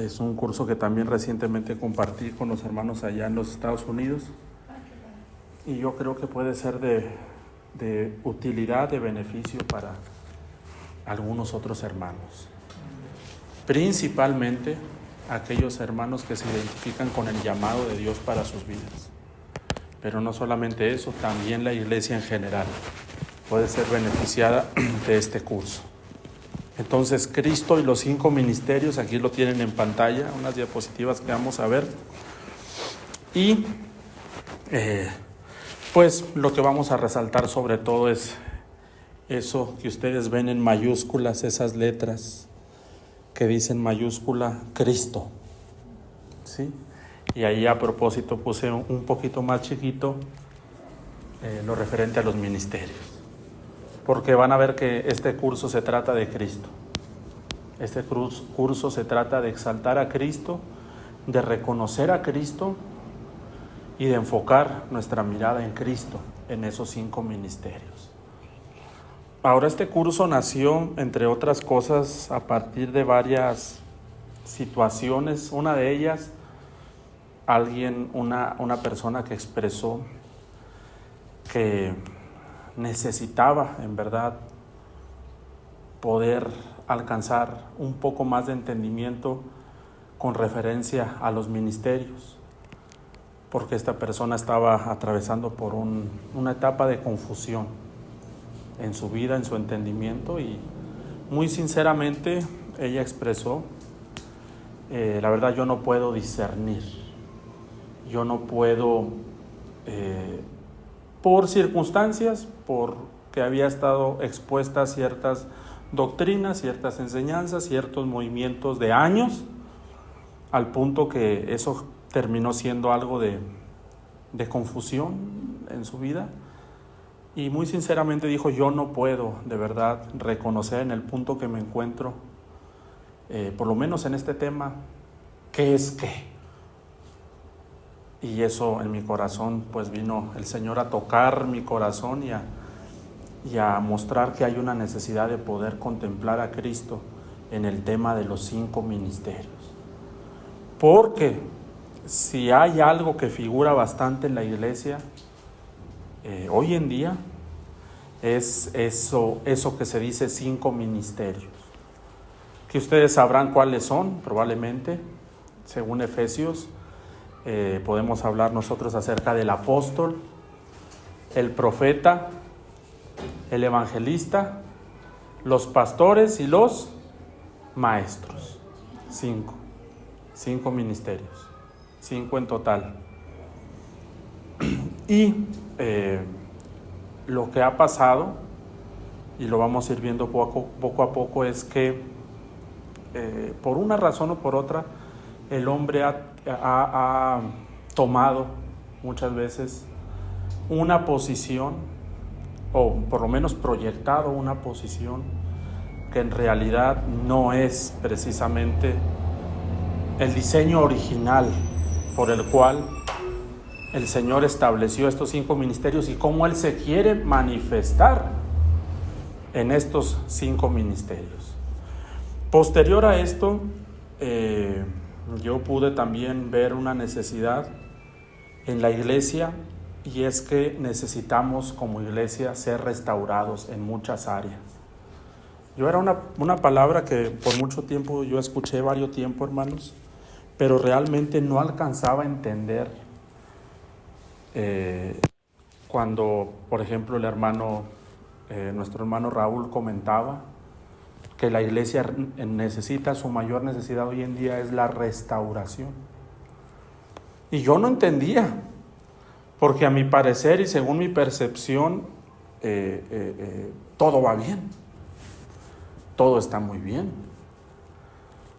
Es un curso que también recientemente compartí con los hermanos allá en los Estados Unidos. Y yo creo que puede ser de utilidad, de beneficio para algunos otros hermanos. Principalmente aquellos hermanos que se identifican con el llamado de Dios para sus vidas. Pero no solamente eso, también la iglesia en general puede ser beneficiada de este curso. Entonces, Cristo y los 5 ministerios, aquí lo tienen en pantalla, unas diapositivas que vamos a ver. Y pues lo que vamos a resaltar sobre todo es eso que ustedes ven en mayúsculas, esas letras que dicen mayúscula Cristo, ¿sí? Y ahí a propósito puse un poquito más chiquito lo referente a los ministerios, porque van a ver que este curso se trata de Cristo. Este curso se trata de exaltar a Cristo, de reconocer a Cristo y de enfocar nuestra mirada en Cristo, en esos 5 ministerios. Ahora, este curso nació, entre otras cosas, a partir de varias situaciones. Una de ellas, una persona que expresó que necesitaba, en verdad, poder alcanzar un poco más de entendimiento con referencia a los ministerios, porque esta persona estaba atravesando por una etapa de confusión en su vida, en su entendimiento, y muy sinceramente ella expresó, la verdad yo no puedo discernir, yo no puedo, por circunstancias, porque había estado expuesta a ciertas doctrinas, ciertas enseñanzas, ciertos movimientos de años, al punto que eso terminó siendo algo de confusión en su vida. Y muy sinceramente dijo, yo no puedo de verdad reconocer en el punto que me encuentro, por lo menos en este tema, qué es qué. Y eso en mi corazón, pues vino el Señor a tocar mi corazón y a mostrar que hay una necesidad de poder contemplar a Cristo en el tema de los 5 ministerios. Porque si hay algo que figura bastante en la iglesia hoy en día, es eso que se dice 5 ministerios, que ustedes sabrán cuáles son, probablemente, según Efesios. Podemos hablar nosotros acerca del apóstol, el profeta, el evangelista, los pastores y los maestros. 5 ministerios, 5 en total. Y lo que ha pasado, y lo vamos a ir viendo poco a poco, es que por una razón o por otra, el hombre ha tomado muchas veces una posición, o por lo menos proyectado una posición que en realidad no es precisamente el diseño original por el cual el Señor estableció estos 5 ministerios y cómo Él se quiere manifestar en estos 5 ministerios. Posterior a esto, yo pude también ver una necesidad en la iglesia, y es que necesitamos como iglesia ser restaurados en muchas áreas. Era una palabra que por mucho tiempo yo escuché, varios tiempos, hermanos, pero realmente no alcanzaba a entender cuando, por ejemplo, nuestro hermano Raúl comentaba que la iglesia necesita, su mayor necesidad hoy en día es la restauración. Y yo no entendía, porque a mi parecer y según mi percepción, todo va bien, todo está muy bien.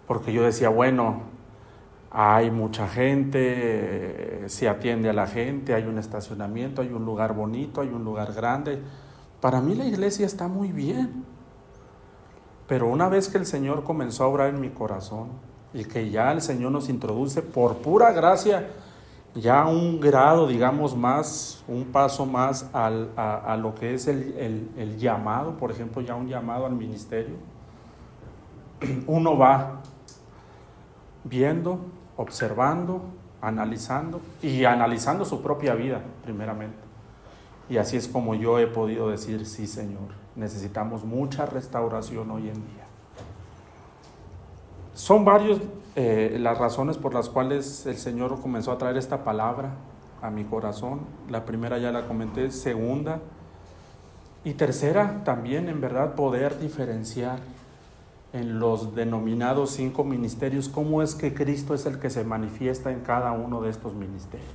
Porque yo decía, bueno, hay mucha gente, se atiende a la gente, hay un estacionamiento, hay un lugar bonito, hay un lugar grande. Para mí la iglesia está muy bien. Pero una vez que el Señor comenzó a obrar en mi corazón y que ya el Señor nos introduce por pura gracia ya un grado, digamos, más, un paso más a lo que es el llamado, por ejemplo, ya un llamado al ministerio, uno va viendo, observando, analizando su propia vida primeramente. Y así es como yo he podido decir, sí, Señor, necesitamos mucha restauración hoy en día. Son varias las razones por las cuales el Señor comenzó a traer esta palabra a mi corazón. La primera ya la comenté, segunda y tercera también, en verdad, poder diferenciar en los denominados 5 ministerios, cómo es que Cristo es el que se manifiesta en cada uno de estos ministerios.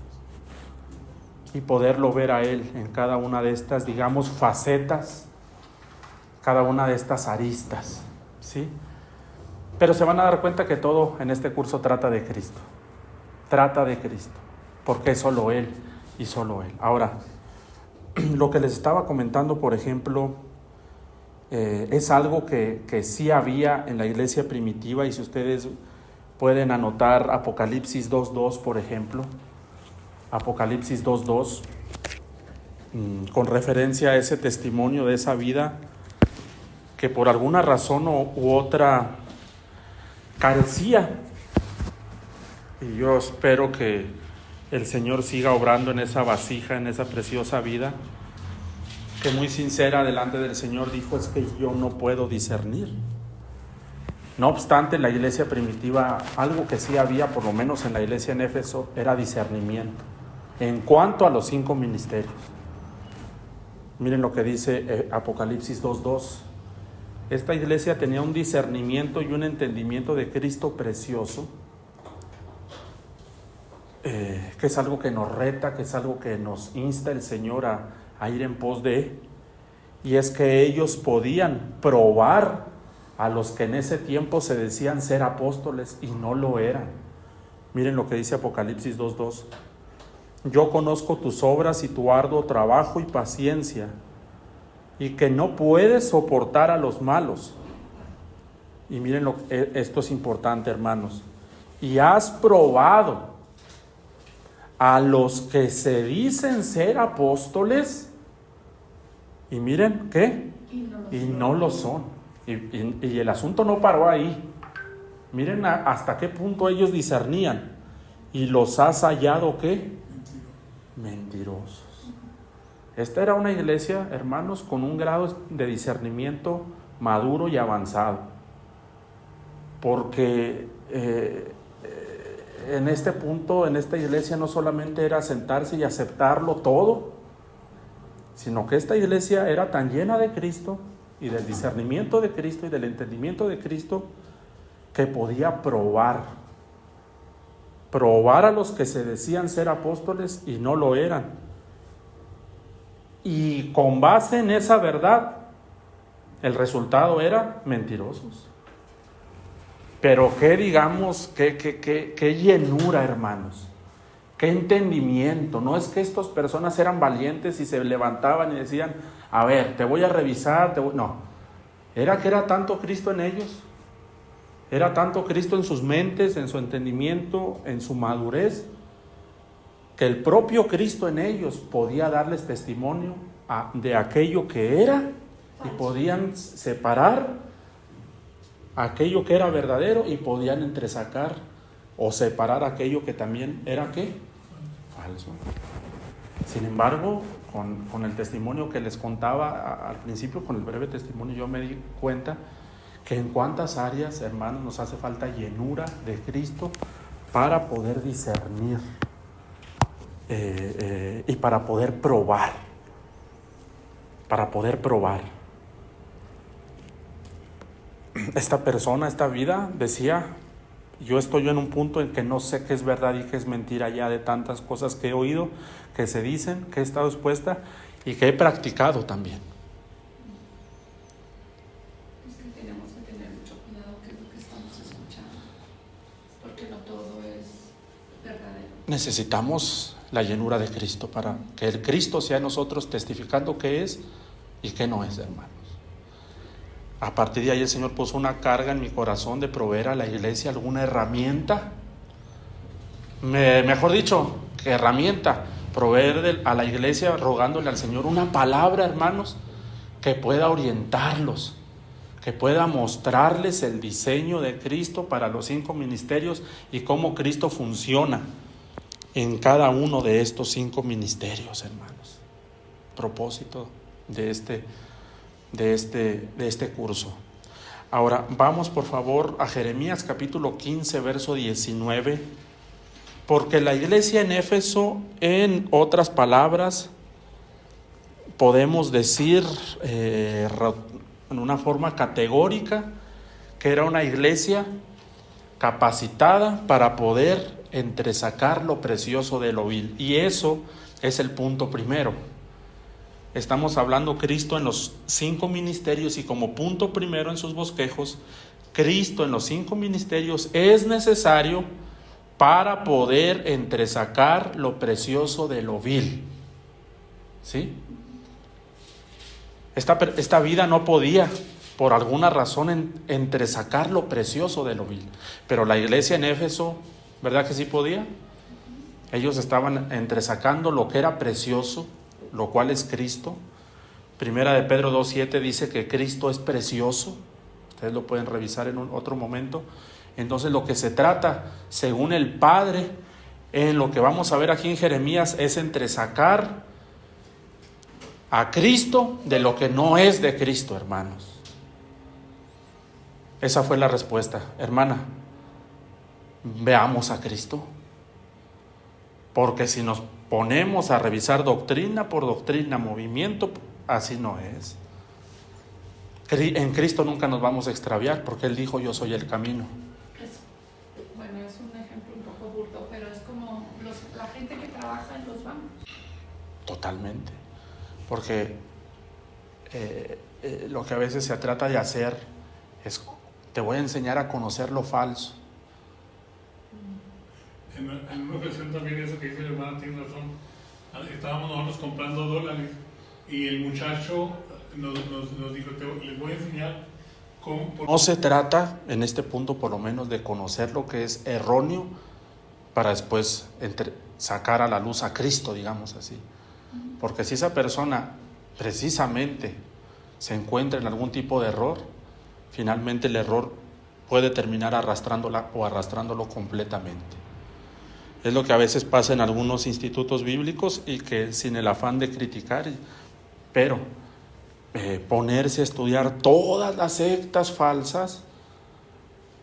Y poderlo ver a Él en cada una de estas, digamos, facetas, cada una de estas aristas, ¿sí? Pero se van a dar cuenta que todo en este curso trata de Cristo, porque es solo Él y solo Él. Ahora, lo que les estaba comentando, por ejemplo, es algo que sí había en la iglesia primitiva, y si ustedes pueden anotar Apocalipsis 2.2, por ejemplo, Apocalipsis 2.2, con referencia a ese testimonio de esa vida que por alguna razón u otra carecía. Y yo espero que el Señor siga obrando en esa vasija, en esa preciosa vida, que muy sincera delante del Señor dijo: es que yo no puedo discernir. No obstante, en la iglesia primitiva, algo que sí había, por lo menos en la iglesia en Éfeso, era discernimiento en cuanto a los 5 ministerios. Miren lo que dice Apocalipsis 2.2. Esta iglesia tenía un discernimiento y un entendimiento de Cristo precioso, que es algo que nos reta, que es algo que nos insta el Señor a ir en pos de. Y es que ellos podían probar a los que en ese tiempo se decían ser apóstoles y no lo eran. Miren lo que dice Apocalipsis 2.2. Yo conozco tus obras y tu arduo trabajo y paciencia, y que no puedes soportar a los malos. Y miren, esto es importante, hermanos. Y has probado a los que se dicen ser apóstoles, y miren, ¿qué? Y no lo son. Y el asunto no paró ahí. Miren hasta qué punto ellos discernían. Y los has hallado, ¿qué? Mentirosos. Esta era una iglesia, hermanos, con un grado de discernimiento maduro y avanzado. Porque en este punto, en esta iglesia, no solamente era sentarse y aceptarlo todo, sino que esta iglesia era tan llena de Cristo y del discernimiento de Cristo y del entendimiento de Cristo, que podía probar a los que se decían ser apóstoles y no lo eran. Y con base en esa verdad, el resultado era mentirosos. Pero qué, digamos, qué llenura, hermanos, qué entendimiento. No es que estas personas eran valientes y se levantaban y decían: a ver, te voy a revisar, no. Era que era tanto Cristo en ellos, era tanto Cristo en sus mentes, en su entendimiento, en su madurez, que el propio Cristo en ellos podía darles testimonio de aquello que era, y podían separar aquello que era verdadero, y podían entresacar o separar aquello que también era, ¿qué? Falso. Sin embargo, con el testimonio que les contaba al principio, con el breve testimonio, yo me di cuenta que en cuántas áreas, hermanos, nos hace falta llenura de Cristo para poder discernir y para poder probar. Esta persona, esta vida, decía: yo estoy en un punto en que no sé qué es verdad y qué es mentira, ya de tantas cosas que he oído, que se dicen, que he estado expuesta y que he practicado también. Es que tenemos que tener mucho cuidado con lo que estamos escuchando, porque no todo es verdadero. Necesitamos la llenura de Cristo para que el Cristo sea en nosotros, testificando qué es y qué no es, hermanos. A partir de ahí el Señor puso una carga en mi corazón de proveer a la iglesia alguna herramienta, mejor dicho, que herramienta, proveer a la iglesia rogándole al Señor una palabra, hermanos, que pueda orientarlos, que pueda mostrarles el diseño de Cristo para los 5 ministerios y cómo Cristo funciona en cada uno de estos 5 ministerios, hermanos. Propósito de este curso. Ahora vamos por favor a Jeremías capítulo 15, verso 19, porque la iglesia en Éfeso, en otras palabras, podemos decir en una forma categórica que era una iglesia capacitada para poder entresacar lo precioso de lo vil, y eso es el punto primero. Estamos hablando Cristo en los 5 ministerios, y como punto primero en sus bosquejos, Cristo en los 5 ministerios es necesario para poder entresacar lo precioso de lo vil. ¿Sí? Esta vida no podía, por alguna razón, entresacar lo precioso de lo vil. Pero la iglesia en Éfeso, ¿verdad que sí podía? Ellos estaban entresacando lo que era precioso, lo cual es Cristo. Primera de Pedro 2:7 dice que Cristo es precioso. Ustedes lo pueden revisar en otro momento. Entonces lo que se trata, según el Padre, en lo que vamos a ver aquí en Jeremías, es entresacar a Cristo de lo que no es de Cristo, hermanos. Esa fue la respuesta. Hermana, veamos a Cristo. Porque si nos ponemos a revisar doctrina por doctrina, movimiento, así no es. En Cristo nunca nos vamos a extraviar, porque Él dijo: yo soy el camino. Bueno, es un ejemplo un poco burdo, pero es como la gente que trabaja en los bancos. Totalmente. Porque lo que a veces se trata de hacer es: te voy a enseñar a conocer lo falso. En una ocasión también, eso que dice mi hermana tiene razón. Estábamos nosotros comprando dólares y el muchacho nos dijo: les voy a enseñar cómo. No se trata, en este punto por lo menos, de conocer lo que es erróneo para después sacar a la luz a Cristo, digamos así. Porque si esa persona precisamente se encuentra en algún tipo de error, finalmente el error puede terminar arrastrándola o arrastrándolo completamente. Es lo que a veces pasa en algunos institutos bíblicos, y que sin el afán de criticar, pero ponerse a estudiar todas las sectas falsas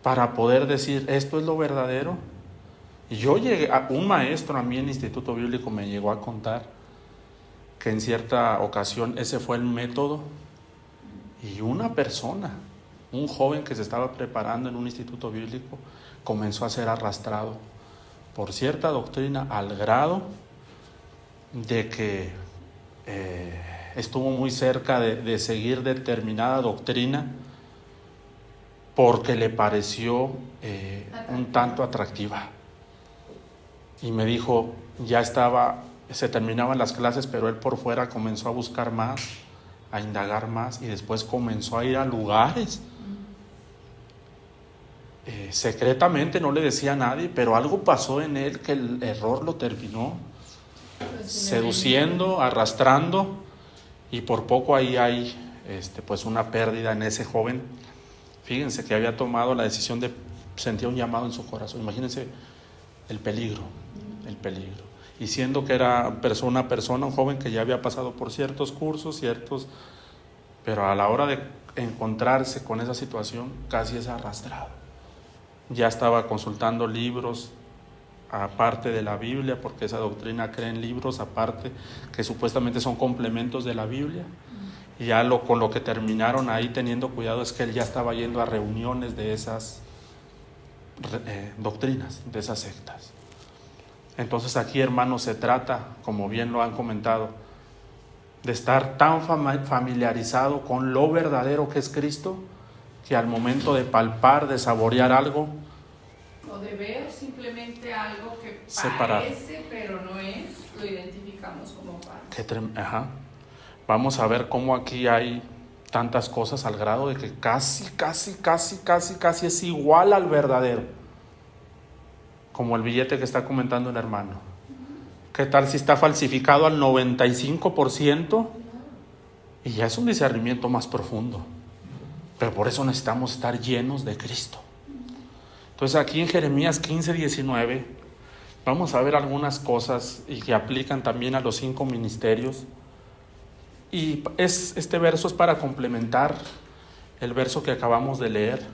para poder decir esto es lo verdadero. Y yo llegué a un maestro, a mí en el instituto bíblico me llegó a contar que en cierta ocasión ese fue el método, y una persona, un joven que se estaba preparando en un instituto bíblico, comenzó a ser arrastrado por cierta doctrina al grado de que estuvo muy cerca de seguir determinada doctrina porque le pareció un tanto atractiva. Y me dijo, se terminaban las clases, pero él por fuera comenzó a buscar más, a indagar más, y después comenzó a ir a lugares. Secretamente, no le decía a nadie, pero algo pasó en él que el error lo terminó seduciendo, arrastrando, y por poco ahí hay pues una pérdida en ese joven. Fíjense que había tomado la decisión sentía un llamado en su corazón. Imagínense el peligro. Y siendo que era una persona, un joven que ya había pasado por ciertos cursos, pero a la hora de encontrarse con esa situación, casi es arrastrado. Ya estaba consultando libros aparte de la Biblia, porque esa doctrina cree en libros aparte que supuestamente son complementos de la Biblia. Y ya con lo que terminaron ahí teniendo cuidado es que él ya estaba yendo a reuniones de esas doctrinas, de esas sectas. Entonces aquí, hermanos, se trata, como bien lo han comentado, de estar tan familiarizado con lo verdadero que es Cristo, que al momento de palpar, de saborear algo, o de ver simplemente algo que separar. Parece pero no es, lo identificamos como falso. Vamos a ver cómo aquí hay tantas cosas al grado de que casi es igual al verdadero, como el billete que está comentando el hermano. ¿Qué tal si está falsificado al 95%? Y ya es un discernimiento más profundo. Pero por eso necesitamos estar llenos de Cristo. Entonces aquí en Jeremías 15:19 vamos a ver algunas cosas y que aplican también a los 5 ministerios. Y este verso es para complementar el verso que acabamos de leer,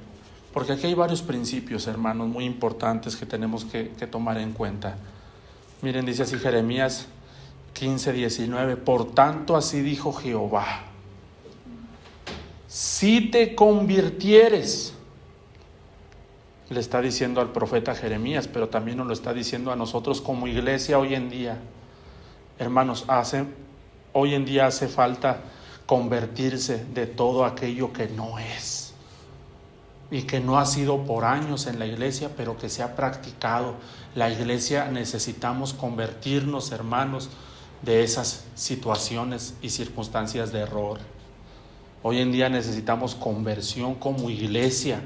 porque aquí hay varios principios, hermanos, muy importantes que tenemos que tomar en cuenta. Miren, dice así Jeremías 15:19: por tanto así dijo Jehová, si te convirtieres, le está diciendo al profeta Jeremías, pero también nos lo está diciendo a nosotros como iglesia hoy en día. Hermanos, hoy en día hace falta convertirse de todo aquello que no es y que no ha sido por años en la iglesia, pero que se ha practicado. La iglesia necesitamos convertirnos, hermanos, de esas situaciones y circunstancias de error. Hoy en día necesitamos conversión como iglesia,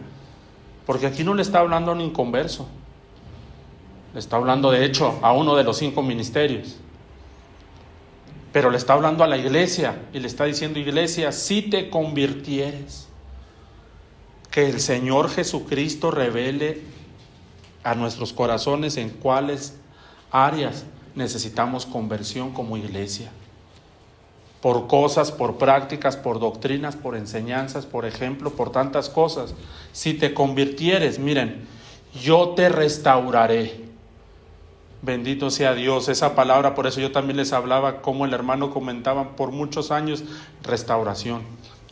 porque aquí no le está hablando a un inconverso, le está hablando de hecho a uno de los 5 ministerios, pero le está hablando a la iglesia y le está diciendo: iglesia, si te convirtieres, que el Señor Jesucristo revele a nuestros corazones en cuáles áreas necesitamos conversión como iglesia. Por cosas, por prácticas, por doctrinas, por enseñanzas, por ejemplo, por tantas cosas. Si te convirtieres, miren, yo te restauraré. Bendito sea Dios, esa palabra, por eso yo también les hablaba, como el hermano comentaba por muchos años, restauración.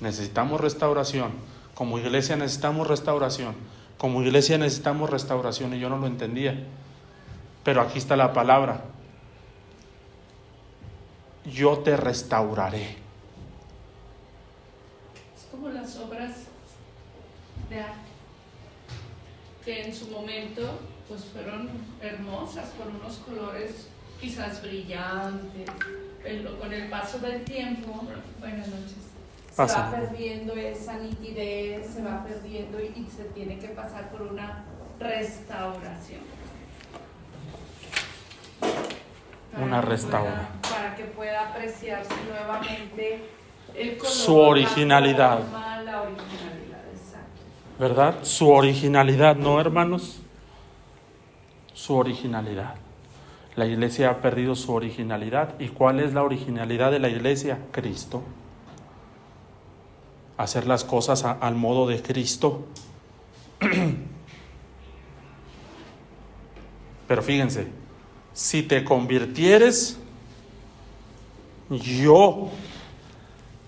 Necesitamos restauración. Como iglesia necesitamos restauración. Como iglesia necesitamos restauración, y yo no lo entendía. Pero aquí está la palabra: yo te restauraré. Es como las obras de arte, que en su momento pues fueron hermosas, con unos colores quizás brillantes, pero con el paso del tiempo, buenas noches, se va perdiendo esa nitidez, se va perdiendo y se tiene que pasar por una restauración. Para que pueda apreciarse nuevamente el color, su originalidad, la originalidad, exacto. ¿Verdad? Su originalidad, ¿no, hermanos? Su originalidad. La iglesia ha perdido su originalidad. ¿Y cuál es la originalidad de la iglesia? Cristo. Hacer las cosas al modo de Cristo. Pero fíjense, si te convirtieres, yo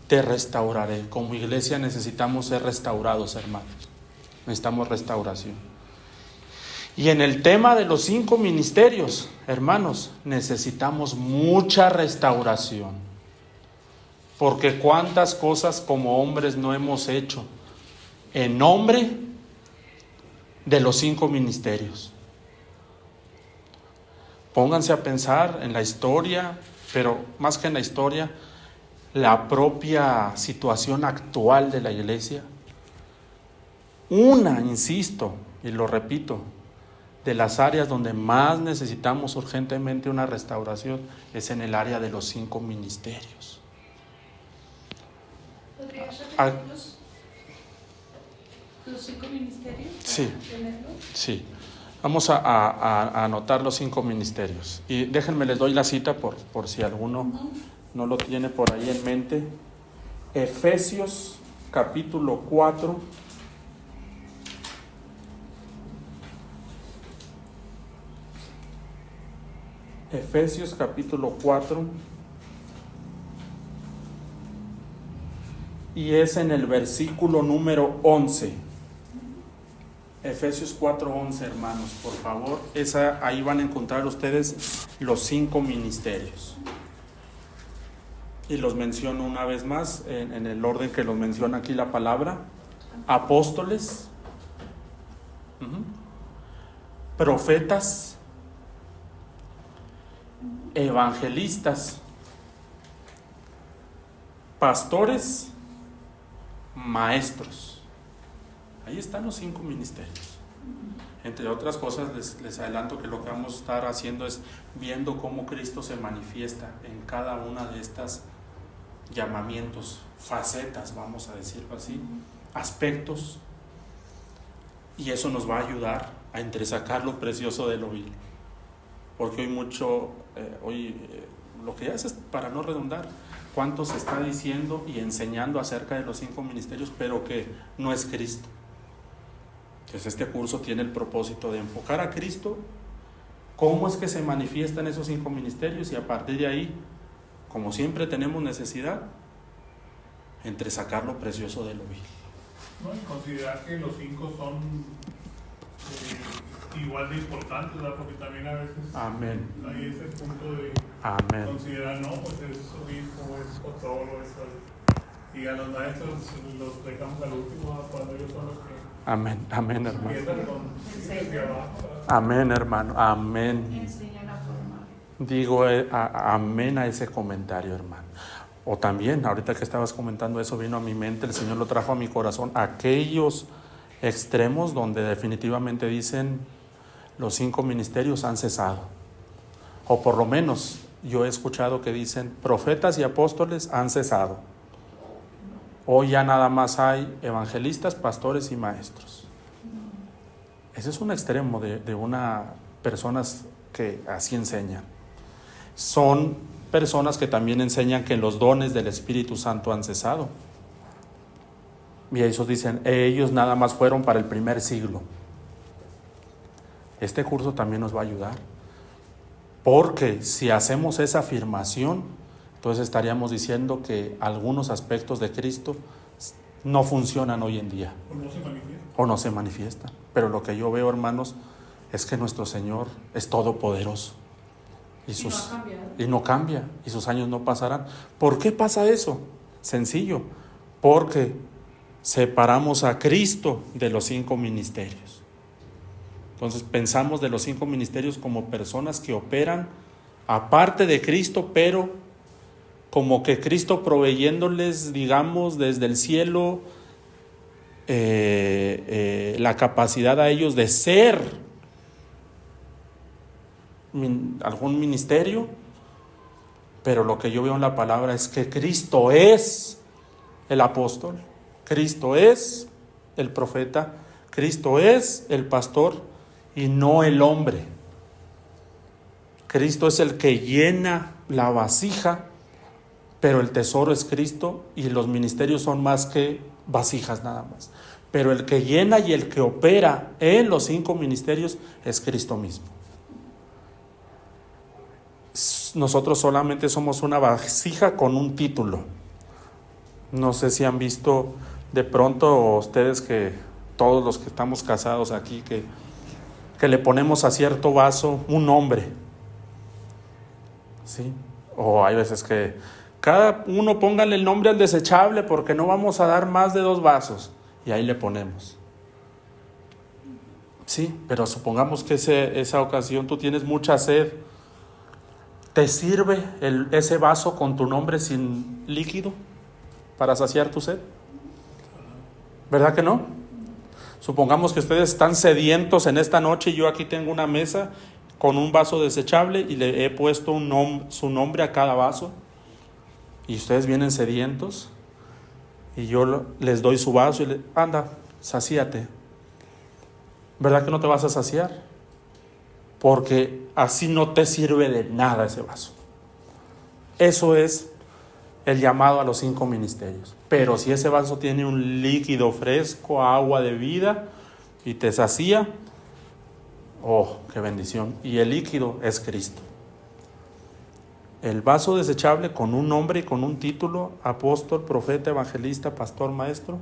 te restauraré. Como iglesia necesitamos ser restaurados, hermanos. Necesitamos restauración. Y en el tema de los 5 ministerios, hermanos, necesitamos mucha restauración. Porque cuántas cosas como hombres no hemos hecho en nombre de los 5 ministerios. Pónganse a pensar en la historia, pero más que en la historia, la propia situación actual de la iglesia. Insisto, y lo repito, de las áreas donde más necesitamos urgentemente una restauración es en el área de los 5 ministerios. ¿Podrías repetir los 5 ministerios? Sí, sí. Vamos a anotar los 5 ministerios. Y déjenme, les doy la cita por si alguno no lo tiene por ahí en mente. Efesios capítulo 4. Efesios capítulo 4. Y es en el versículo número 11. Efesios 4:11, hermanos, por favor. Ahí van a encontrar ustedes los 5 ministerios. Y los menciono una vez más, en el orden que los menciona aquí la palabra. Apóstoles, profetas, evangelistas, pastores, maestros. Ahí están los 5 ministerios. Entre otras cosas, les adelanto que lo que vamos a estar haciendo es viendo cómo Cristo se manifiesta en cada una de estas llamamientos, facetas, vamos a decirlo así, aspectos, y eso nos va a ayudar a entresacar lo precioso de lo vil. Porque lo que ya es para no redundar, cuánto se está diciendo y enseñando acerca de los 5 ministerios, pero que no es Cristo. Entonces este curso tiene el propósito de enfocar a Cristo, cómo es que se manifiestan esos 5 ministerios, y a partir de ahí, como siempre tenemos necesidad, entresacar lo precioso de lo vil. No, y considerar que los 5 son igual de importantes, ¿verdad? Porque también a veces Amén. hay ese punto de Amén. considerar, no, pues es obispo, es pastor, y a los maestros los dejamos al último, cuando ellos son los que Amén. Amén, hermano. empiezan con hacia abajo. Amén, hermano. Amén. Enseñan a formar. Digo amén a ese comentario, hermano. O también, ahorita que estabas comentando eso, vino a mi mente, el Señor lo trajo a mi corazón, aquellos extremos donde definitivamente dicen los 5 ministerios han cesado. O por lo menos yo he escuchado que dicen profetas y apóstoles han cesado. Hoy ya nada más hay evangelistas, pastores y maestros. Ese es un extremo de una personas que así enseñan. Son personas que también enseñan que los dones del Espíritu Santo han cesado. Y ellos dicen, ellos nada más fueron para el primer siglo. Este curso también nos va a ayudar. Porque si hacemos esa afirmación, entonces estaríamos diciendo que algunos aspectos de Cristo no funcionan hoy en día. O no se manifiestan. Pero lo que yo veo, hermanos, es que nuestro Señor es todopoderoso. Y no cambia, y sus años no pasarán. ¿Por qué pasa eso? Sencillo, porque separamos a Cristo de los 5 ministerios. Entonces pensamos de los 5 ministerios como personas que operan aparte de Cristo, pero como que Cristo proveyéndoles, digamos, desde el cielo la capacidad a ellos de ser algún ministerio, pero lo que yo veo en la palabra es que Cristo es el apóstol, Cristo es el profeta, Cristo es el pastor y no el hombre. Cristo es el que llena la vasija, pero el tesoro es Cristo y los ministerios son más que vasijas nada más. Pero el que llena y el que opera en los 5 ministerios es Cristo mismo. Nosotros solamente somos una vasija con un título. No sé si han visto de pronto ustedes, que todos los que estamos casados aquí, que le ponemos a cierto vaso un nombre, ¿sí? O hay veces que cada uno póngale el nombre al desechable porque no vamos a dar más de 2 vasos, y ahí le ponemos. Sí, pero supongamos que esa ocasión tú tienes mucha sed. ¿Te sirve ese vaso con tu nombre sin líquido para saciar tu sed? ¿Verdad que no? Supongamos que ustedes están sedientos en esta noche y yo aquí tengo una mesa con un vaso desechable y le he puesto su nombre a cada vaso, y ustedes vienen sedientos y yo les doy su vaso y anda, sacíate. ¿Verdad que no te vas a saciar? Porque así no te sirve de nada ese vaso. Eso es el llamado a los 5 ministerios. Pero si ese vaso tiene un líquido fresco, agua de vida, y te sacía, oh, qué bendición. Y el líquido es Cristo. El vaso desechable con un nombre y con un título, apóstol, profeta, evangelista, pastor, maestro,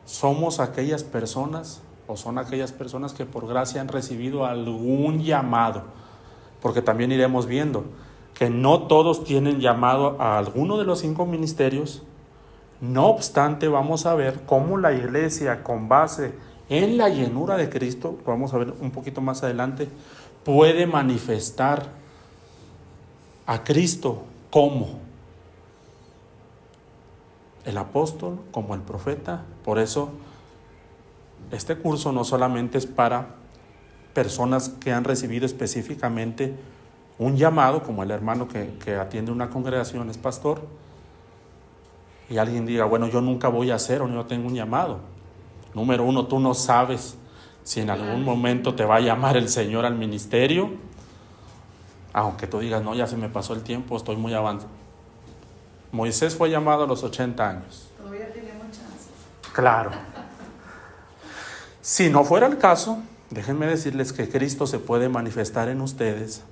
somos aquellas personas, o son aquellas personas que por gracia han recibido algún llamado, porque también iremos viendo que no todos tienen llamado a alguno de los 5 ministerios. No obstante, vamos a ver cómo la iglesia, con base en la llenura de Cristo, lo vamos a ver un poquito más adelante, puede manifestar a Cristo como el apóstol, como el profeta. Por eso este curso no solamente es para personas que han recibido específicamente un llamado, como el hermano que atiende una congregación es pastor, y alguien diga, bueno, yo nunca voy a hacer o no tengo un llamado. Número uno, tú no sabes si en algún momento te va a llamar el Señor al ministerio, aunque tú digas, no, ya se me pasó el tiempo, estoy muy avanzado. Moisés fue llamado a los 80 años. Todavía tenemos chance. Claro. Si no fuera el caso, déjenme decirles que Cristo se puede manifestar en ustedes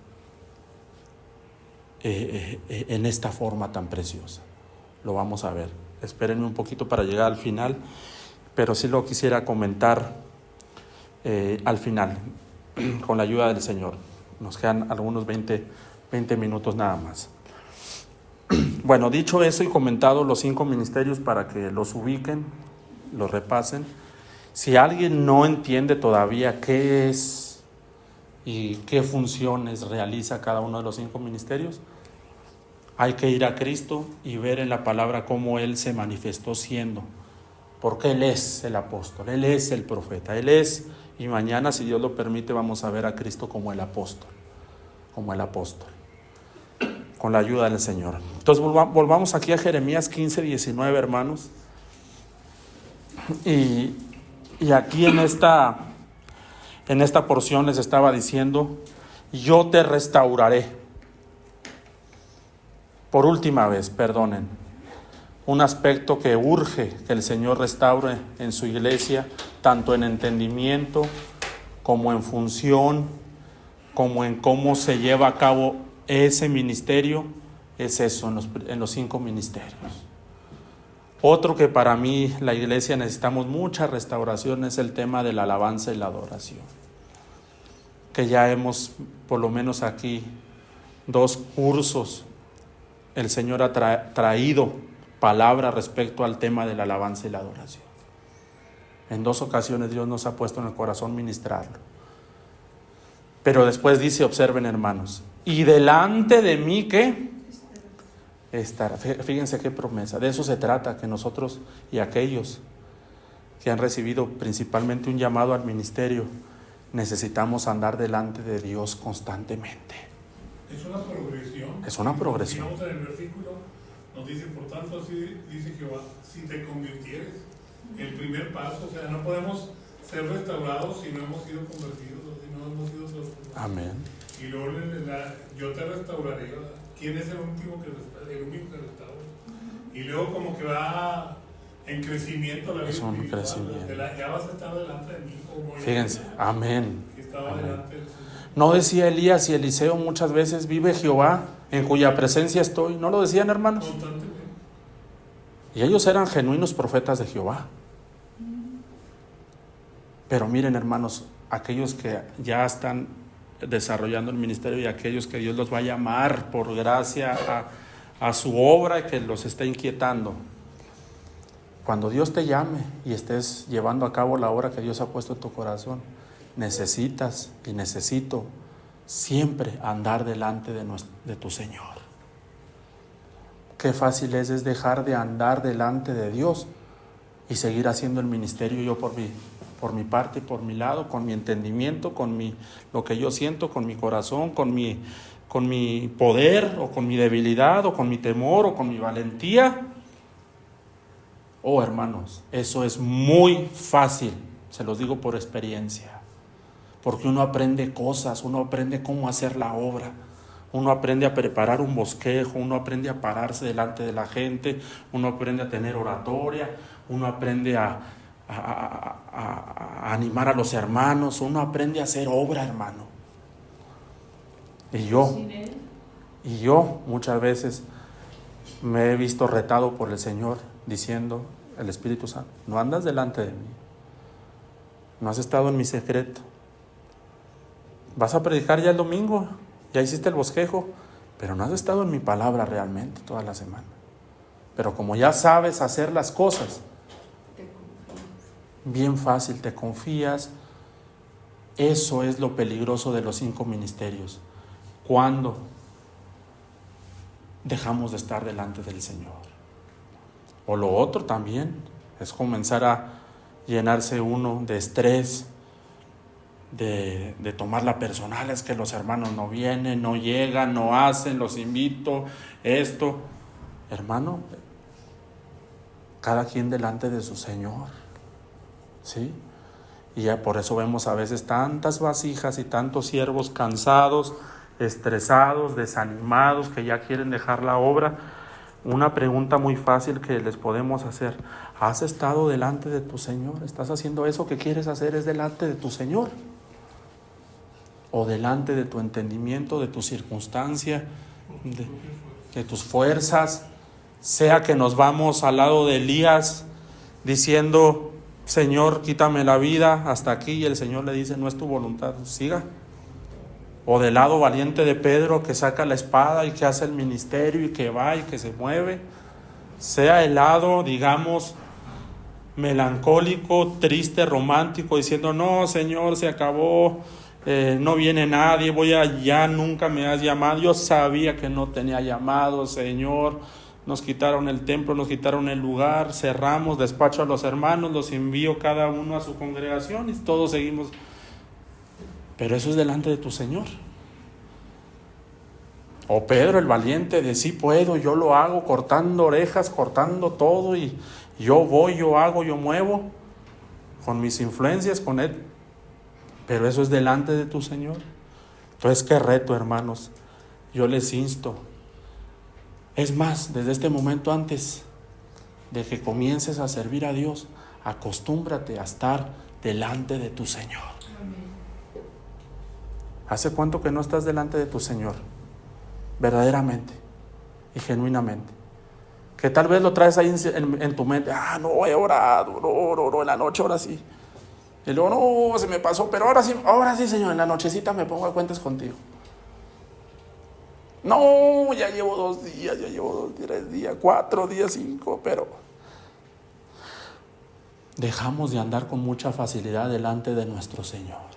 en esta forma tan preciosa. Lo vamos a ver. Espérenme un poquito para llegar al final, pero sí lo quisiera comentar al final, con la ayuda del Señor. Nos quedan algunos 20 minutos nada más. Bueno, dicho eso y comentado los 5 ministerios para que los ubiquen, los repasen. Si alguien no entiende todavía qué es y qué funciones realiza cada uno de los 5 ministerios, hay que ir a Cristo y ver en la palabra cómo Él se manifestó siendo, porque Él es el apóstol, Él es el profeta, Él es, y mañana, si Dios lo permite, vamos a ver a Cristo como el apóstol, con la ayuda del Señor. Entonces volvamos aquí a Jeremías 15:19, hermanos, y aquí en esta porción les estaba diciendo, yo te restauraré. Por última vez, perdonen, un aspecto que urge que el Señor restaure en su iglesia, tanto en entendimiento como en función, como en cómo se lleva a cabo ese ministerio, es eso, en los 5 ministerios. Otro que para mí la iglesia necesitamos mucha restauración es el tema de la alabanza y la adoración, que ya hemos, por lo menos aquí, 2 cursos, el Señor ha traído palabra respecto al tema de la alabanza y la adoración. En 2 ocasiones Dios nos ha puesto en el corazón ministrarlo. Pero después dice, observen hermanos, y delante de mí, ¿qué? Estará. Fíjense qué promesa. De eso se trata, que nosotros y aquellos que han recibido principalmente un llamado al ministerio, necesitamos andar delante de Dios constantemente. Es una progresión. Es una progresión. Digamos en el versículo nos dice, por tanto, así dice Jehová, si te convirtieres, el primer paso, o sea, no podemos ser restaurados si no hemos sido convertidos, o si no hemos sido transformados. Amén. Y luego yo te restauraré, ¿verdad? ¿Quién es el único que restaura? Y luego como que va en crecimiento la vida es un espiritual, crecimiento. ya vas a estar delante de mí. Como Fíjense, amén. Que estaba Amén. delante del Señor. No decía Elías y Eliseo muchas veces, vive Jehová, en cuya presencia estoy. ¿No lo decían, hermanos? Constantemente. Y ellos eran genuinos profetas de Jehová. Pero miren, hermanos, aquellos que ya están desarrollando el ministerio y aquellos que Dios los va a llamar por gracia a su obra y que los está inquietando. Cuando Dios te llame y estés llevando a cabo la obra que Dios ha puesto en tu corazón, necesitas y necesito siempre andar delante de tu Señor. Qué fácil es dejar de andar delante de Dios y seguir haciendo el ministerio yo por mi parte y por mi lado, con mi entendimiento, lo que yo siento, con mi corazón, con mi poder o con mi debilidad o con mi temor o con mi valentía. Oh, hermanos, eso es muy fácil, se los digo por experiencia. Porque uno aprende cosas, uno aprende cómo hacer la obra, uno aprende a preparar un bosquejo, uno aprende a pararse delante de la gente, uno aprende a tener oratoria, uno aprende a animar a los hermanos, uno aprende a hacer obra, hermano. Y yo muchas veces me he visto retado por el Señor diciendo, el Espíritu Santo, no andas delante de mí, no has estado en mi secreto. Vas a predicar ya el domingo, ya hiciste el bosquejo, pero no has estado en mi palabra realmente toda la semana. Pero como ya sabes hacer las cosas, bien fácil te confías. Eso es lo peligroso de los 5 ministerios. Cuando dejamos de estar delante del Señor. O lo otro también es comenzar a llenarse uno de estrés, de tomarla personal, es que los hermanos no vienen, no llegan, no hacen, los invito, esto. Hermano, cada quien delante de su Señor, ¿sí? Y ya por eso vemos a veces tantas vasijas y tantos siervos cansados, estresados, desanimados, que ya quieren dejar la obra. Una pregunta muy fácil que les podemos hacer: ¿has estado delante de tu Señor? ¿Estás haciendo eso que quieres hacer? ¿Es delante de tu Señor? ¿O delante de tu entendimiento, de tu circunstancia, de tus fuerzas? Sea que nos vamos al lado de Elías diciendo: Señor, quítame la vida hasta aquí, y el Señor le dice: no es tu voluntad, siga. O del lado valiente de Pedro, que saca la espada y que hace el ministerio y que va y que se mueve. Sea el lado, digamos, melancólico, triste, romántico, diciendo: no, Señor, se acabó, no viene nadie, voy allá, nunca me has llamado, yo sabía que no tenía llamado, Señor, nos quitaron el templo, nos quitaron el lugar, cerramos, despacho a los hermanos, los envío cada uno a su congregación y todos seguimos. Pero eso es delante de tu Señor. O Pedro el valiente de: sí puedo, yo lo hago, cortando orejas, cortando todo, y yo voy, yo hago, yo muevo con mis influencias, con él. Pero eso es delante de tu Señor. Entonces, qué reto, hermanos. Yo les insto. Es más, desde este momento, antes de que comiences a servir a Dios, acostúmbrate a estar delante de tu Señor. ¿Hace cuánto que no estás delante de tu Señor? Verdaderamente y genuinamente. Que tal vez lo traes ahí en tu mente: no, he orado, oro en la noche, ahora sí. Y luego: no, se me pasó, pero ahora sí, Señor, en la nochecita me pongo a cuentas contigo. No, ya llevo 2 días, ya llevo 3 días, 4 días, 5, pero dejamos de andar con mucha facilidad delante de nuestro Señor.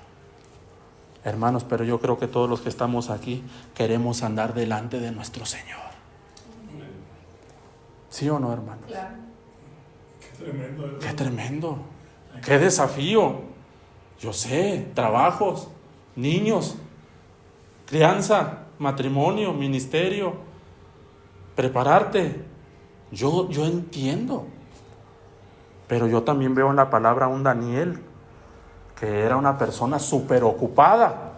Hermanos, pero yo creo que todos los que estamos aquí queremos andar delante de nuestro Señor. ¿Sí o no, hermanos? Claro. Qué tremendo eso. Qué tremendo. Qué desafío. Yo sé, trabajos, niños, crianza, matrimonio, ministerio, prepararte. Yo entiendo. Pero yo también veo en la palabra a un Daniel, que era una persona súper ocupada,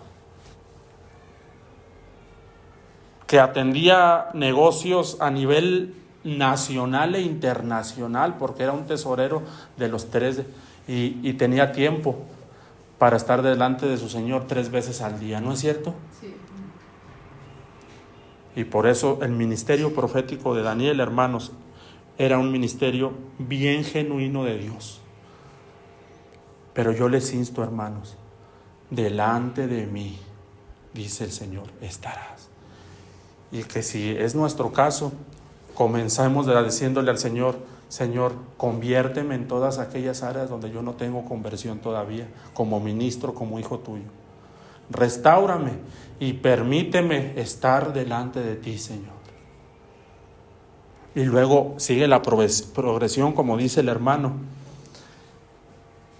que atendía negocios a nivel nacional e internacional, porque era un tesorero de los 3, y tenía tiempo para estar delante de su Señor 3 veces al día, ¿no es cierto? Sí. Y por eso el ministerio profético de Daniel, hermanos, era un ministerio bien genuino de Dios. Pero yo les insto, hermanos, delante de mí, dice el Señor, estarás. Y que si es nuestro caso, comenzamos diciéndole al Señor: Señor, conviérteme en todas aquellas áreas donde yo no tengo conversión todavía, como ministro, como hijo tuyo. Restáurame y permíteme estar delante de ti, Señor. Y luego sigue la progresión, como dice el hermano.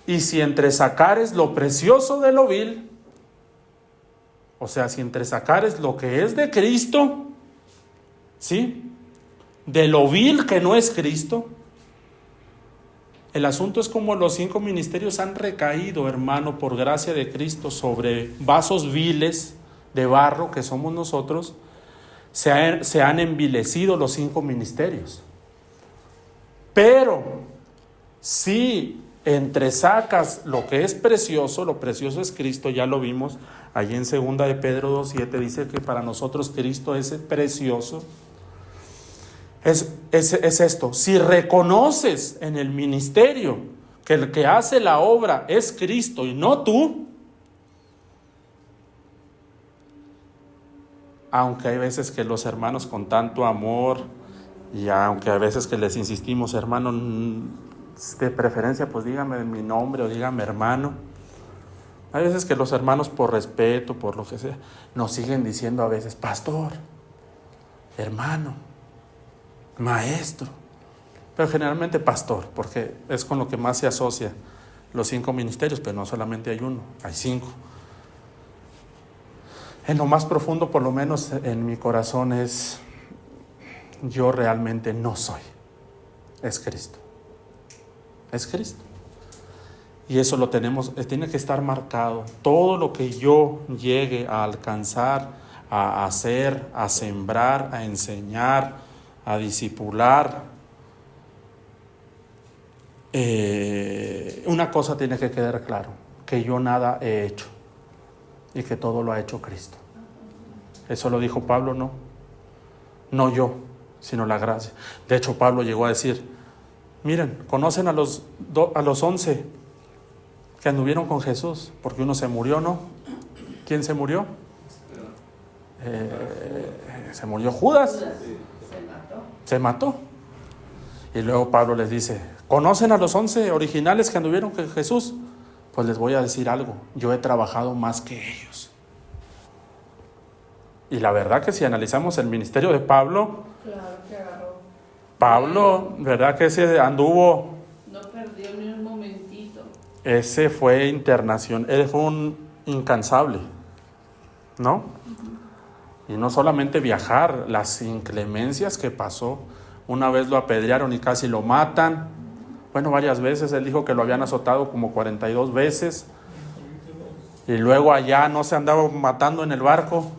Y si entresacares lo precioso de lo vil, o sea, si entresacares lo que es de Cristo, ¿sí?, de lo vil que no es Cristo. El asunto es como los 5 ministerios han recaído, hermano, por gracia de Cristo, sobre vasos viles de barro que somos nosotros. Se han envilecido los 5 ministerios. Pero si entresacas lo que es precioso, lo precioso es Cristo, ya lo vimos allí en 2 de Pedro 2:7, dice que para nosotros Cristo es precioso. Es esto: si reconoces en el ministerio que el que hace la obra es Cristo y no tú, aunque hay veces que los hermanos con tanto amor, y aunque a veces que les insistimos: hermano, de preferencia pues dígame mi nombre o dígame hermano. Hay veces que los hermanos, por respeto, por lo que sea, nos siguen diciendo a veces: pastor, hermano, maestro. Pero generalmente pastor, porque es con lo que más se asocia los 5 ministerios, pero no solamente hay uno, hay 5. En lo más profundo, por lo menos en mi corazón, es: yo realmente no soy, es Cristo. es Cristo. Y eso lo tenemos, tiene que estar marcado. Todo lo que yo llegue a alcanzar, a hacer, a sembrar, a enseñar, a discipular, una cosa tiene que quedar claro, que yo nada he hecho y que todo lo ha hecho Cristo. Eso lo dijo Pablo, no yo, sino la gracia. De hecho, Pablo llegó a decir, miren, conocen a los 11 que anduvieron con Jesús, porque uno se murió, ¿no? ¿Quién se murió? Se murió Judas. Se mató. Y luego Pablo les dice, ¿conocen a los 11 originales que anduvieron con Jesús? Pues les voy a decir algo, yo he trabajado más que ellos. Y la verdad que si analizamos el ministerio de Pablo, Claro que agarró. Pablo, ¿verdad que ese anduvo? No perdió ni un momentito. Ese fue internacional, él fue un incansable, ¿no? Y no solamente viajar, las inclemencias que pasó. Una vez lo apedrearon y casi lo matan. Bueno, varias veces, él dijo que lo habían azotado como 42 veces. Y luego allá no se andaba matando en el barco,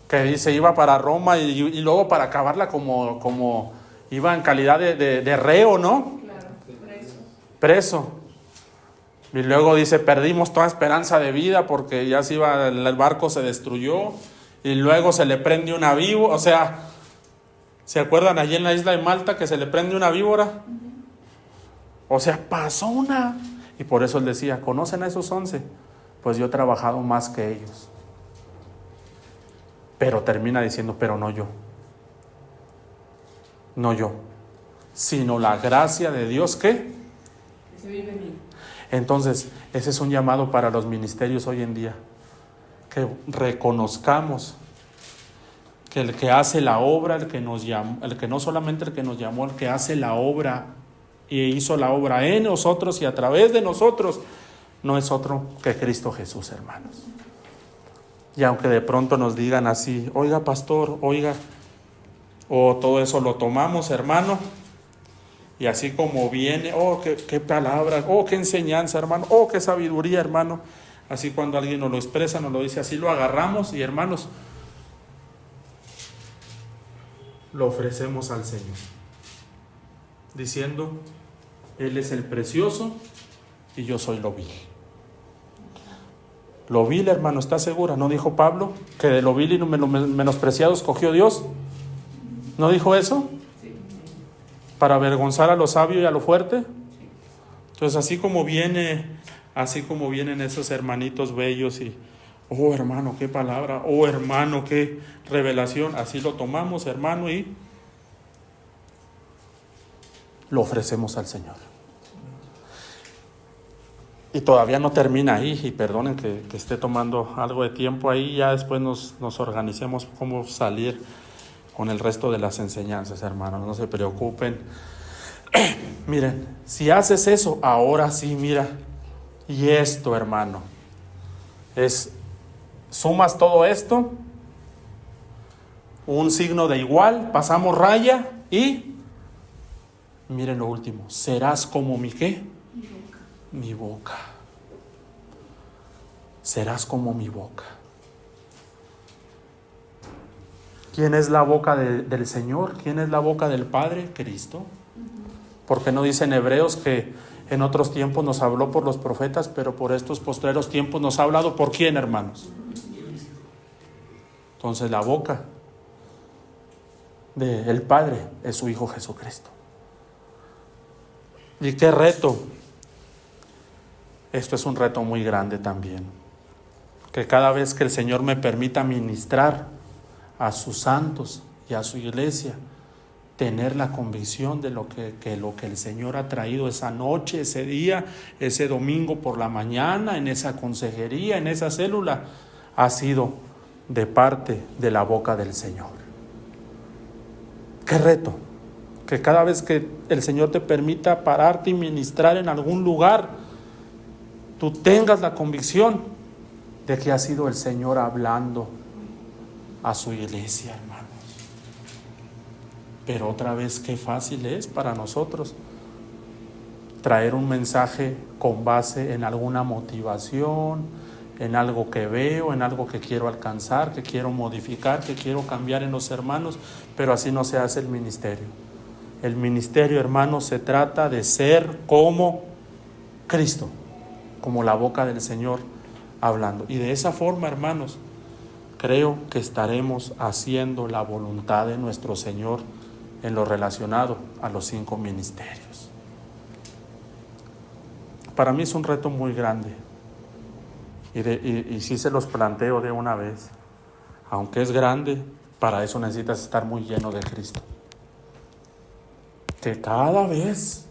que dice iba para Roma y luego para acabarla como iba en calidad de reo, ¿no? Claro, Preso. Y luego dice, perdimos toda esperanza de vida porque ya se iba, el barco se destruyó. Y luego se le prende una víbora, o sea, ¿se acuerdan allí en la isla de Malta que se le prende una víbora? O sea, pasó una. Y por eso él decía, ¿conocen a esos 11? Pues yo he trabajado más que ellos. Pero termina diciendo, pero no yo. No yo. Sino la gracia de Dios que se vive en mí. Entonces, ese es un llamado para los ministerios hoy en día. Que reconozcamos que el que hace la obra, el que nos llamó, el que no solamente el que nos llamó, el que hace la obra y hizo la obra en nosotros y a través de nosotros, no es otro que Cristo Jesús, hermanos. Y aunque de pronto nos digan así, oiga pastor, oiga, o todo eso lo tomamos, hermano, y así como viene, oh, qué palabra, oh, qué enseñanza, hermano, oh, qué sabiduría, hermano. Así cuando alguien nos lo expresa, nos lo dice, así lo agarramos y hermanos, lo ofrecemos al Señor, diciendo, Él es el precioso y yo soy lo vil. Lo vil, hermano, ¿está segura? ¿No dijo Pablo que de lo vil y lo menospreciado escogió Dios? ¿No dijo eso? Para avergonzar a lo sabio y a lo fuerte. Entonces así como vienen esos hermanitos bellos y, oh hermano, qué palabra, oh hermano, qué revelación, así lo tomamos, hermano, y lo ofrecemos al Señor. Y todavía no termina ahí, y perdonen que esté tomando algo de tiempo ahí, ya después nos organicemos cómo salir con el resto de las enseñanzas, hermanos, no se preocupen. Miren, si haces eso, ahora sí, mira, y esto, hermano, sumas todo esto, un signo de igual, pasamos raya y, miren lo último, serás como mi ¿qué? Mi boca. Serás como mi boca. ¿Quién es la boca del Señor? ¿Quién es la boca del Padre? Cristo. Porque no dicen Hebreos que en otros tiempos nos habló por los profetas, pero por estos postreros tiempos nos ha hablado ¿por quién, hermanos? Entonces la boca del Padre es su Hijo Jesucristo. ¿Y qué reto? Esto es un reto muy grande también. Que cada vez que el Señor me permita ministrar a sus santos y a su iglesia, tener la convicción de lo que el Señor ha traído esa noche, ese día, ese domingo por la mañana, en esa consejería, en esa célula, ha sido de parte de la boca del Señor. ¡Qué reto! Que cada vez que el Señor te permita pararte y ministrar en algún lugar, tú tengas la convicción de que ha sido el Señor hablando a su iglesia, hermanos. Pero otra vez, qué fácil es para nosotros traer un mensaje con base en alguna motivación, en algo que veo, en algo que quiero alcanzar, que quiero modificar, que quiero cambiar en los hermanos, pero así no se hace el ministerio. El ministerio, hermanos, se trata de ser como Cristo, como la boca del Señor hablando. Y de esa forma, hermanos, creo que estaremos haciendo la voluntad de nuestro Señor en lo relacionado a los 5 ministerios. Para mí es un reto muy grande y sí se los planteo de una vez. Aunque es grande, para eso necesitas estar muy lleno de Cristo. Que cada vez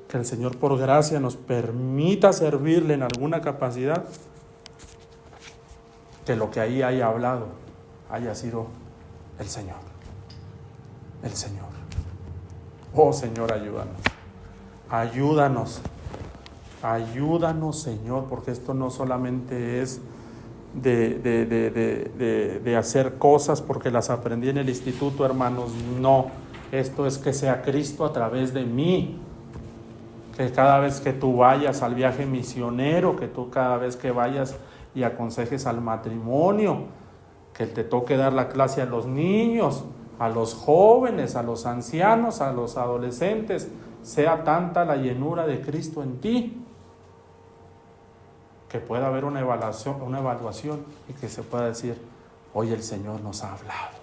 que el Señor por gracia nos permita servirle en alguna capacidad, que lo que ahí haya hablado haya sido el Señor. El Señor. Oh Señor, ayúdanos. Ayúdanos, Señor, porque esto no solamente es de hacer cosas porque las aprendí en el instituto, hermanos. No, esto es que sea Cristo a través de mí. Que cada vez que tú vayas al viaje misionero, que tú cada vez que vayas y aconsejes al matrimonio, que te toque dar la clase a los niños, a los jóvenes, a los ancianos, a los adolescentes, sea tanta la llenura de Cristo en ti, que pueda haber una evaluación y que se pueda decir, hoy el Señor nos ha hablado.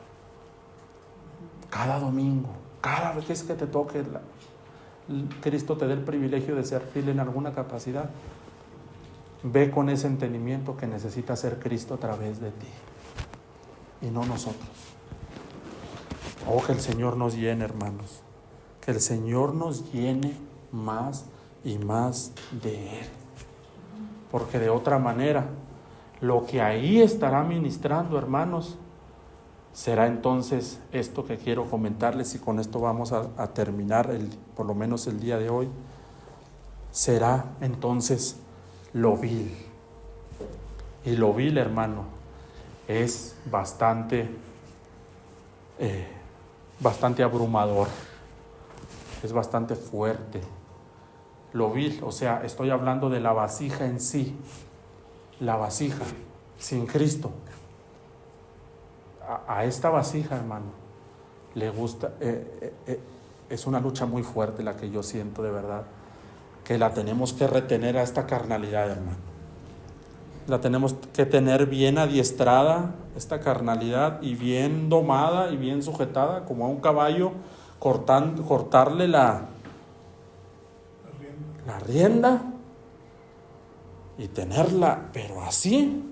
Cada domingo, cada vez que te toque, Cristo te dé el privilegio de servirle en alguna capacidad. Ve con ese entendimiento que necesita ser Cristo a través de ti y no nosotros. Oh, que el Señor nos llene, hermanos. Que el Señor nos llene más y más de Él. Porque de otra manera, lo que ahí estará ministrando, hermanos, será entonces esto que quiero comentarles, y con esto vamos a terminar por lo menos el día de hoy. Será entonces lo vil. Y lo vil, hermano, es bastante abrumador, es bastante fuerte. Lo vil, o sea, estoy hablando de la vasija en sí, la vasija sin Cristo. A esta vasija, hermano, le gusta, es una lucha muy fuerte la que yo siento, de verdad, que la tenemos que retener a esta carnalidad, hermano. La tenemos que tener bien adiestrada, esta carnalidad, y bien domada y bien sujetada, como a un caballo, cortarle la rienda y tenerla, pero así.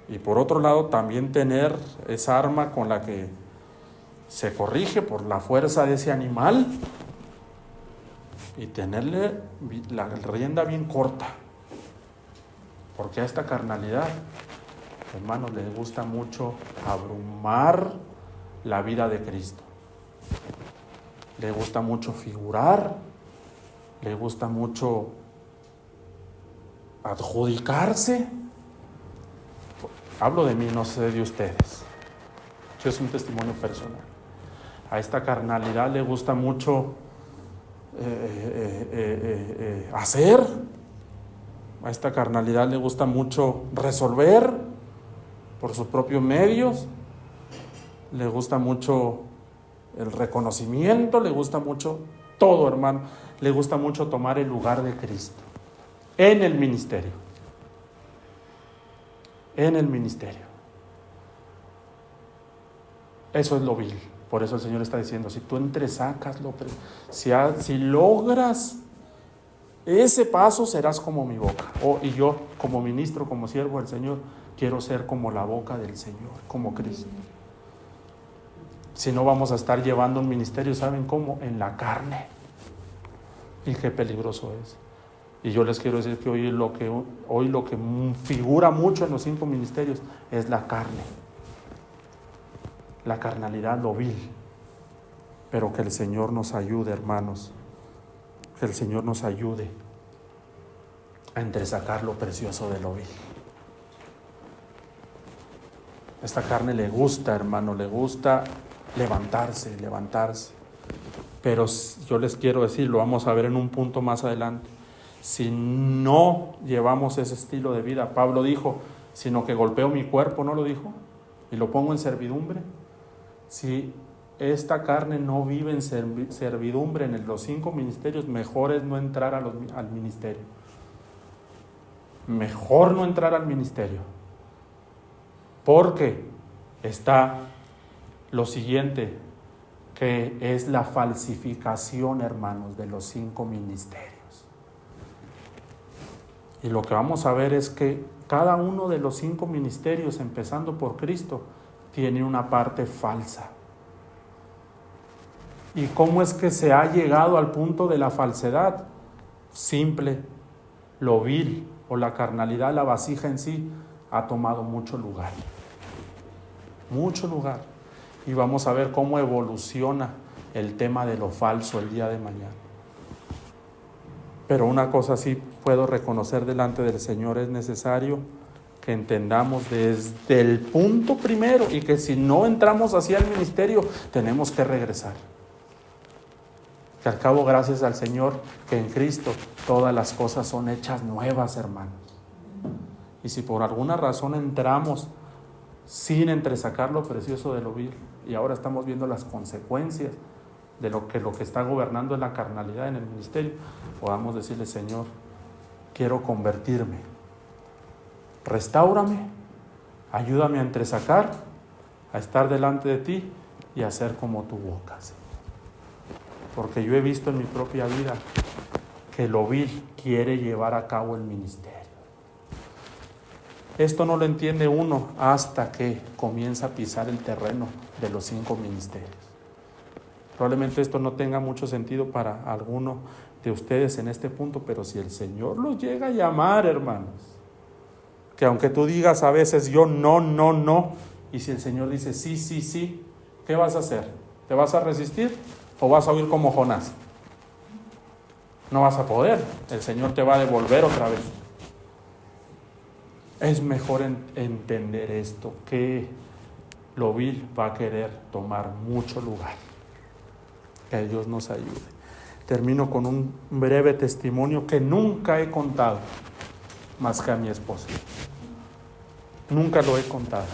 Y por otro lado, también tener esa arma con la que se corrige por la fuerza de ese animal y tenerle la rienda bien corta. Porque a esta carnalidad, hermanos, les gusta mucho abrumar la vida de Cristo. Le gusta mucho figurar, le gusta mucho adjudicarse. Hablo de mí, no sé de ustedes. Yo es un testimonio personal. A esta carnalidad le gusta mucho hacer. A esta carnalidad le gusta mucho resolver por sus propios medios. Le gusta mucho el reconocimiento, le gusta mucho todo, hermano. Le gusta mucho tomar el lugar de Cristo en el ministerio. En el ministerio. Eso es lo vil. Por eso el Señor está diciendo, si tú entresacas, si logras ese paso, serás como mi boca. Y yo, como ministro, como siervo del Señor, quiero ser como la boca del Señor, como Cristo. Si no, vamos a estar llevando un ministerio, ¿saben cómo? En la carne. Y qué peligroso es. Y yo les quiero decir que hoy lo que figura mucho en los 5 ministerios es la carne. La carnalidad, lo vil. Pero que el Señor nos ayude, hermanos. Que el Señor nos ayude a entresacar lo precioso de lo vil. Esta carne le gusta, hermano, le gusta levantarse. Pero yo les quiero decir, lo vamos a ver en un punto más adelante, si no llevamos ese estilo de vida, Pablo dijo, sino que golpeo mi cuerpo, ¿no lo dijo? Y lo pongo en servidumbre. Si esta carne no vive en servidumbre en los 5 ministerios, mejor es no entrar al ministerio. Mejor no entrar al ministerio. Porque está lo siguiente, que es la falsificación, hermanos, de los 5 ministerios. Y lo que vamos a ver es que cada uno de los 5 ministerios, empezando por Cristo, tiene una parte falsa. ¿Y cómo es que se ha llegado al punto de la falsedad? Simple, lo vil o la carnalidad, la vasija en sí, ha tomado mucho lugar. Mucho lugar. Y vamos a ver cómo evoluciona el tema de lo falso el día de mañana. Pero una cosa sí puedo reconocer delante del Señor, es necesario que entendamos desde el punto primero, y que si no entramos así al ministerio, tenemos que regresar. Que al cabo, gracias al Señor, que en Cristo todas las cosas son hechas nuevas, hermanos. Y si por alguna razón entramos sin entresacar lo precioso de lo vil, y ahora estamos viendo las consecuencias de lo que está gobernando en la carnalidad en el ministerio, podamos decirle: Señor, quiero convertirme, restáurame, ayúdame a entresacar, a estar delante de ti y a hacer como tu boca, Señor. Porque yo he visto en mi propia vida que lo vil quiere llevar a cabo el ministerio. Esto no lo entiende uno hasta que comienza a pisar el terreno de los 5 ministerios. Probablemente esto no tenga mucho sentido para alguno de ustedes en este punto, pero si el Señor los llega a llamar, hermanos, que aunque tú digas a veces yo no, y si el Señor dice sí, ¿qué vas a hacer? ¿Te vas a resistir o vas a huir como Jonás? No vas a poder, el Señor te va a devolver otra vez. Es mejor entender esto, que lo vil va a querer tomar mucho lugar. Que Dios nos ayude. Termino con un breve testimonio que nunca he contado, más que a mi esposa. Nunca lo he contado.